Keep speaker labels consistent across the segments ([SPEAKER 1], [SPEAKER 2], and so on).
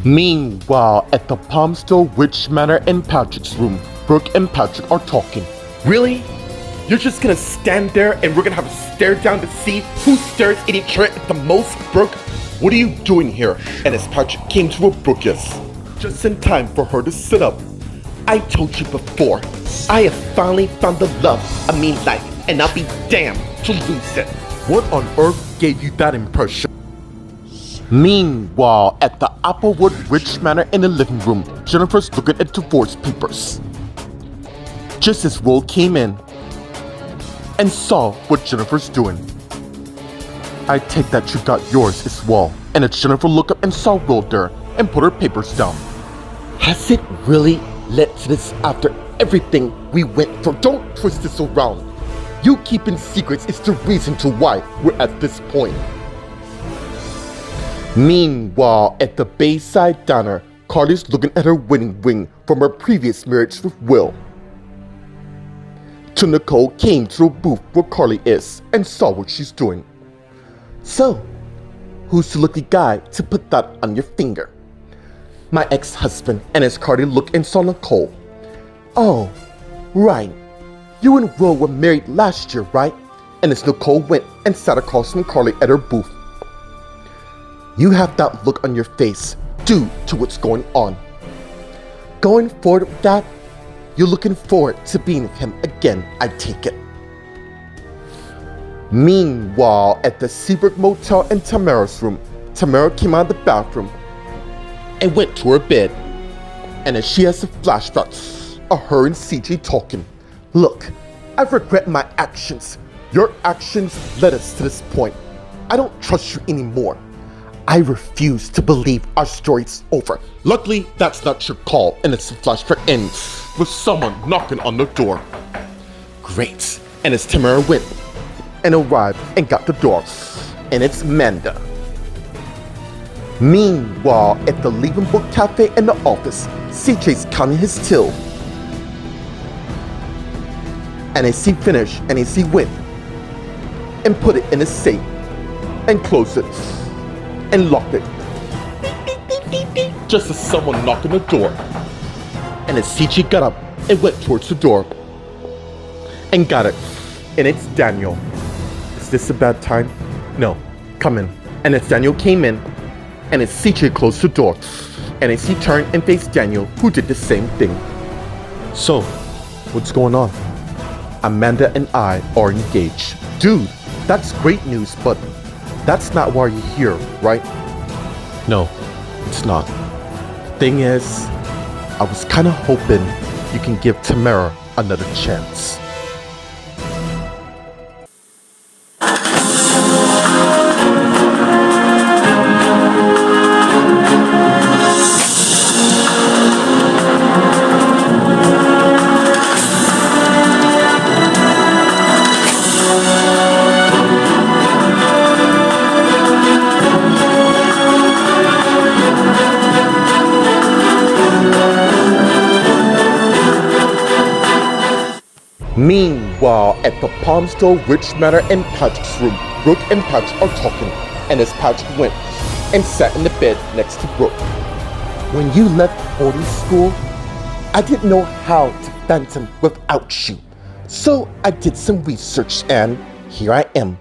[SPEAKER 1] Meanwhile, at the Palmstone Witch Manor in Patrick's room, Brooke and Patrick are talking.
[SPEAKER 2] Really? You're just gonna stand there and we're gonna have a stare down to see who stares at each other at the most, Brooke? What are you doing here? And as Patrick came to a Brooke, yes, just in time for her to sit up. I told you before, I have finally found the love of me life, and I'll be damned to lose it.
[SPEAKER 1] What on earth gave you that impression? Meanwhile, at the Applewood Witch Manor in the living room, Jennifer's looking at divorce papers. Just as Will came in and saw what Jennifer's doing. I take that you got yours as well. And as Jennifer looked up and saw Will there and put her papers down.
[SPEAKER 2] Has it really led to this after everything we went through? Don't twist this around. You keeping secrets is the reason to why we're at this point.
[SPEAKER 1] Meanwhile, at the Bayside Diner, Carly's looking at her wedding ring from her previous marriage with Will. To Nicole came to the booth where Carly is and saw what she's doing. So, who's the lucky guy to put that on your finger? My ex-husband. And as Carly looked and saw Nicole. Oh, right. You and Will were married last year, right? And as Nicole went and sat across from Carly at her booth. You have that look on your face due to what's going on. Going forward with that, you're looking forward to being with him again, I take it. Meanwhile, at the Seabrook Motel in Tamara's room, Tamara came out of the bathroom and went to her bed. And as she has a flashback of her and CJ talking. Look, I regret my actions. Your actions led us to this point. I don't trust you anymore. I refuse to believe our story's over. Luckily, that's not your call, and its flashback ends with someone knocking on the door. Great. And as Tamara went and arrived and got the door, and it's Manda. Meanwhile, at the Leaving Book Cafe in the office, CJ's counting his till. And as he finished, and as he went and put it in his safe and closed it and locked it, just as someone knocked on the door. And as CJ got up and went towards the door and got it, and it's Daniel. Is this a bad time? No, come in. And as Daniel came in, and as CJ closed the door, and as he turned and faced Daniel, who did the same thing. So, what's going on? Amanda and I are engaged. Dude, that's great news, but that's not why you're here, right? No, it's not. Thing is, I was kinda hoping you can give Tamara another chance. Meanwhile, at the Palmstone Witch Manor in Patrick's room, Brooke and Patrick are talking, and as Patrick went and sat in the bed next to Brooke. When you left boarding school, I didn't know how to fathom without you. So I did some research and here I am.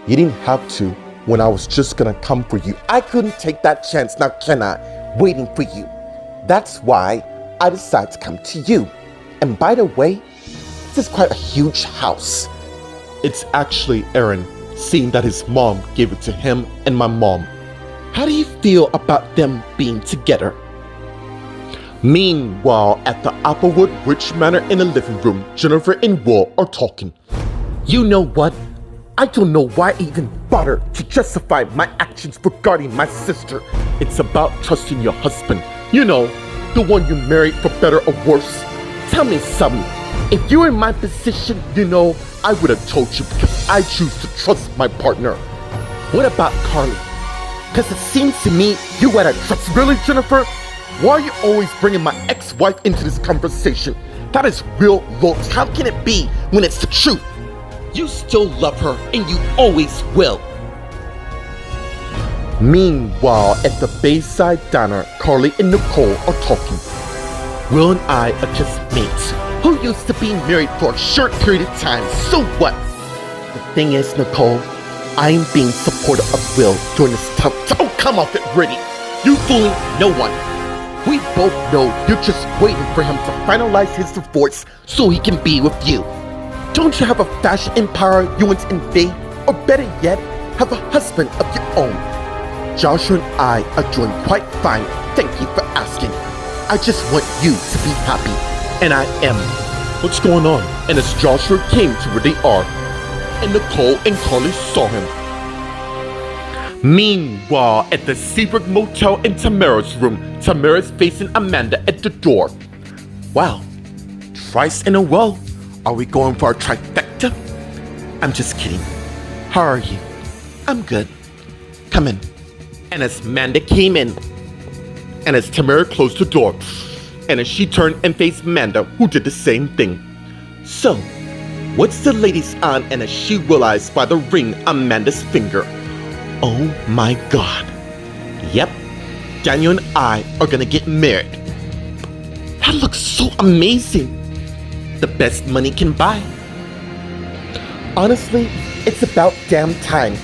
[SPEAKER 1] You didn't have to when I was just gonna come for you. I couldn't take that chance, now can I? Waiting for you. That's why I decided to come to you. And by the way, this is quite a huge house. It's actually Aaron, seeing that his mom gave it to him and my mom. How do you feel about them being together? Meanwhile, at the Applewood Witch Manor in the living room, Jennifer and Will are talking. You know what? I don't know why I even bother to justify my actions regarding my sister. It's about trusting your husband. You know, the one you married for better or worse. Tell me something. If you were in my position, you know, I would have told you because I choose to trust my partner. What about Carly? Because it seems to me you gotta trust. Really, Jennifer? Why are you always bringing my ex-wife into this conversation? That is real low. How can it be when it's the truth? You still love her and you always will. Meanwhile, at the Bayside Diner, Carly and Nicole are talking. Will and I are just mates who used to be married for a short period of time, so what? The thing is, Nicole, I am being supportive of Will during this tough time. Oh, come off it, Brittany! You fooling no one! We both know you're just waiting for him to finalize his divorce so he can be with you. Don't you have a fashion empire you want to invade? Or better yet, have a husband of your own? Joshua and I are doing quite fine, thank you for asking. I just want you to be happy, and I am.
[SPEAKER 2] What's going on? And as Joshua came to where they are, and Nicole and Carly saw him. Meanwhile, at the Seabrook Motel in Tamara's room, Tamara's facing Amanda at the door. Wow, twice in a row. Are we going for a trifecta? I'm just kidding. How are you? I'm good. Come in. And as Amanda came in, and as Tamara closed the door, and as she turned and faced Amanda, who did the same thing. So, what's the ladies on? And as she realized by the ring on Amanda's finger, oh my God. Yep, Daniel and I are gonna get married. That looks so amazing. The best money can buy.
[SPEAKER 1] Honestly, it's about damn time.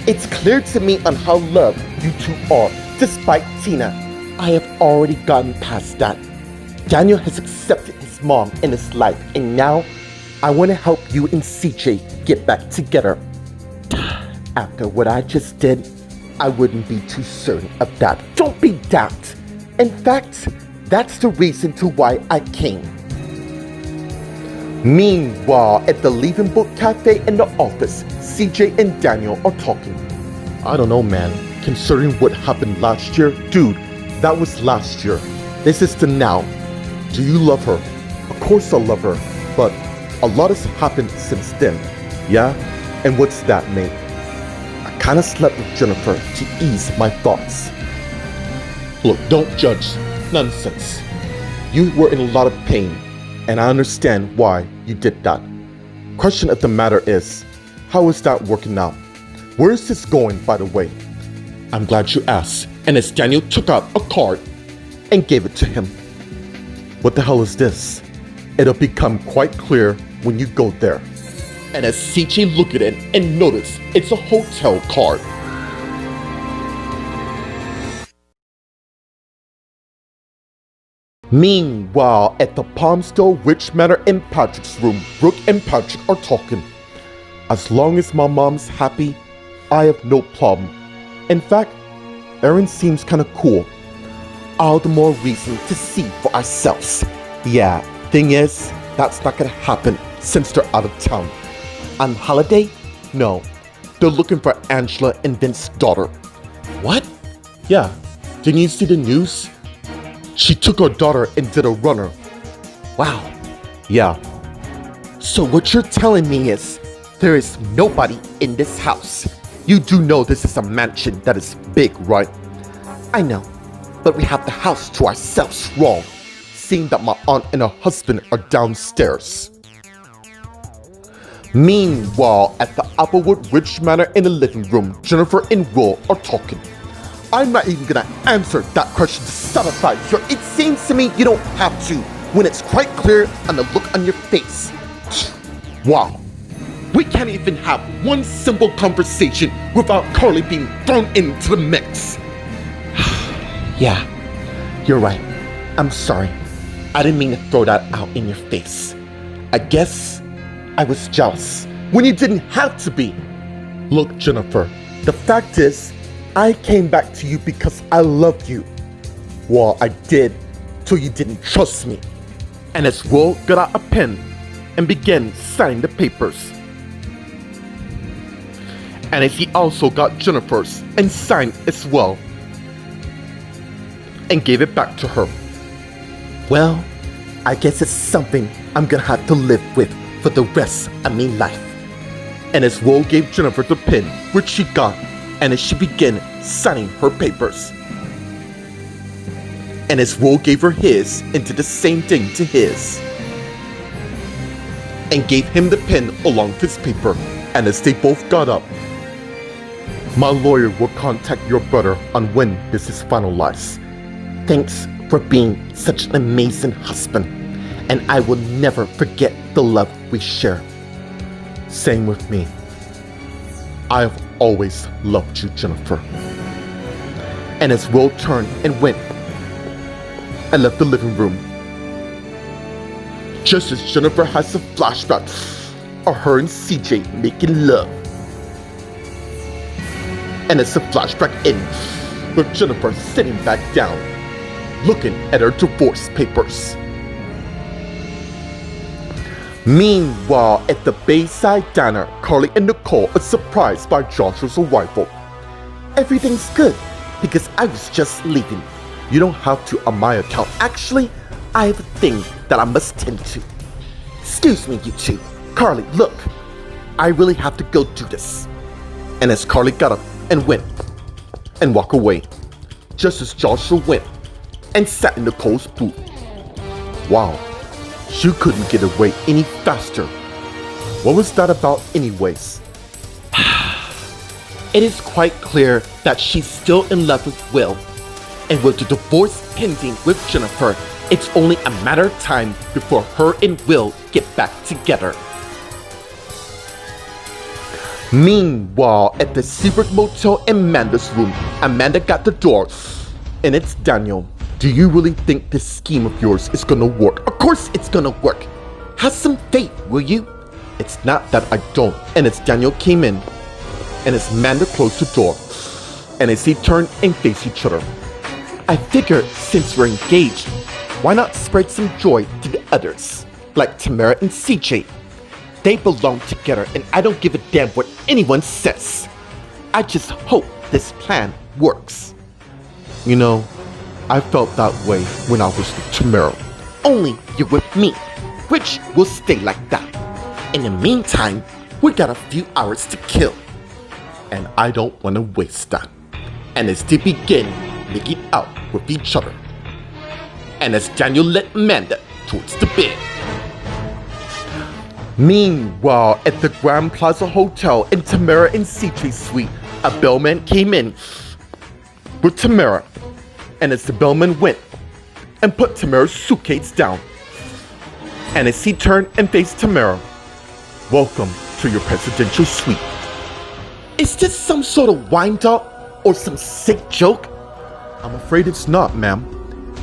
[SPEAKER 1] It's clear to me on how loved you two are, despite Tina. I have already gotten past that. Daniel has accepted his mom in his life, and now I want to help you and CJ get back together. After what I just did, I wouldn't be too certain of that. Don't be that. In fact, that's the reason to why I came. Meanwhile, at the Leaving Book Cafe in the office, CJ and Daniel are talking. I don't know, man. Considering what happened last year, dude, that was last year. This is the now. Do you love her? Of course I love her, but a lot has happened since then. Yeah? And what's that, mate? I kinda slept with Jennifer to ease my thoughts.
[SPEAKER 2] Look, don't judge. Nonsense.
[SPEAKER 1] You were in a lot of pain, and I understand why you did that. Question of the matter is, how is that working out? Where is this going, by the way?
[SPEAKER 2] I'm glad you asked. And as Daniel took out a card
[SPEAKER 1] And gave it to him. What the hell is this? It'll become quite clear when you go there.
[SPEAKER 2] and as CJ looked at it and noticed it's a hotel card.
[SPEAKER 1] Meanwhile, at the Palmstone Witch Manor in Patrick's room, Brooke and Patrick are talking. As long as my mom's happy, I have no problem. In fact, Erin seems kinda cool. All the more reason to see for ourselves. Yeah, thing is, that's not gonna happen since they're out of town. On holiday? No. They're looking for Angela and Vince's daughter.
[SPEAKER 2] What?
[SPEAKER 1] Yeah, didn't you see the news? She took her daughter and did a runner. Wow. Yeah. So what you're telling me is, there is nobody in this house. You do know this is a mansion that is big, right? I know, but we have the house to ourselves wrong, seeing that my aunt and her husband are downstairs. Meanwhile, at the Applewood Ridge Manor in the living room, Jennifer and Will are talking. I'm not even gonna answer that question to satisfy you. It seems to me you don't have to, when it's quite clear on the look on your face.
[SPEAKER 2] Wow. We can't even have one simple conversation without Carly being thrown into the mix.
[SPEAKER 1] Yeah, you're right. I'm sorry. I didn't mean to throw that out in your face. I guess I was jealous when you didn't have to be. Look, Jennifer, the fact is, I came back to you because I loved you. Well, I did, till you didn't trust me.
[SPEAKER 2] And as Will got out a pen and began signing the papers. And as he also got Jennifer's and signed as well. And gave it back to her.
[SPEAKER 1] Well, I guess it's something I'm gonna have to live with for the rest of my life.
[SPEAKER 2] And as Will gave Jennifer the pen, which she got, and as she began signing her papers. And as Will gave her his and did the same thing to his. And gave him the pen along with his paper. And as they both got up,
[SPEAKER 1] My lawyer will contact your brother on when this is finalized. Thanks for being such an amazing husband, and I will never forget the love we share. Same with me. I have always loved you, Jennifer. And as Will turned and went and left the living room, just as Jennifer has a flashback of her and CJ making love. And as the flashback ends with Jennifer sitting back down, looking at her divorce papers. Meanwhile, at the Bayside Diner, Carly and Nicole are surprised by Joshua's arrival. Everything's good, because I was just leaving. You don't have to on my account. Actually, I have a thing that I must tend to. Excuse me, you two. Carly, look. I really have to go do this. And as Carly got up and went and walked away, just as Joshua went and sat in Nicole's booth. Wow, you couldn't get away any faster. What was that about anyways? It is quite clear that she's still in love with Will. And with the divorce pending with Jennifer, it's only a matter of time before her and Will get back together. Meanwhile, at the secret motel in Amanda's room, Amanda got the door, and it's Daniel. Do you really think this scheme of yours is gonna work? Of course it's gonna work. Have some faith, will you? It's not that I don't. And as Daniel came in, and as Amanda closed the door, and as they turned and faced each other, I figured since we're engaged, why not spread some joy to the others, like Tamara and CJ. They belong together, and I don't give a damn what anyone says. I just hope this plan works. You know, I felt that way when I was with Tamara. Only you're with me, which will stay like that. In the meantime, we got a few hours to kill. And I don't want to waste that. And as they begin making out with each other, and as Daniel led Amanda towards the bed. Meanwhile, at the Grand Plaza Hotel in Tamara and CJ's suite, a bellman came in with Tamara. And as the bellman went and put Tamara's suitcase down, and as he turned and faced Tamara, welcome to your presidential suite. Is this some sort of wind-up or some sick joke? I'm afraid it's not, ma'am.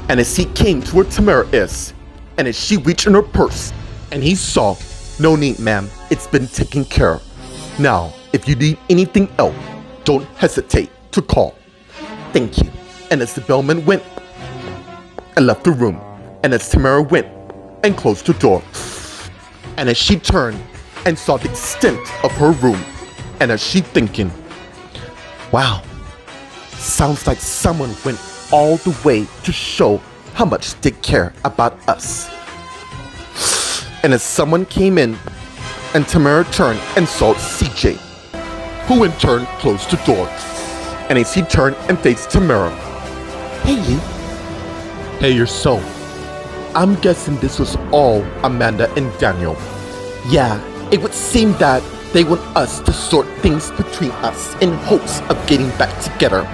[SPEAKER 1] And as he came to where Tamara is, and as she reached in her purse, and he saw, no need, ma'am, it's been taken care of. Now, if you need anything else, don't hesitate to call. Thank you. And as the bellman went and left the room, and as Tamara went and closed the door, and as she turned and saw the extent of her room, and as she thinking, wow, sounds like someone went all the way to show how much they care about us. And as someone came in, and Tamara turned and saw CJ, who in turn closed the door. And as he turned and faced Tamara, hey you. Hey yourself. I'm guessing this was all Amanda and Daniel. Yeah, it would seem that they want us to sort things between us in hopes of getting back together.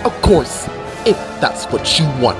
[SPEAKER 1] Of course, if that's what you want.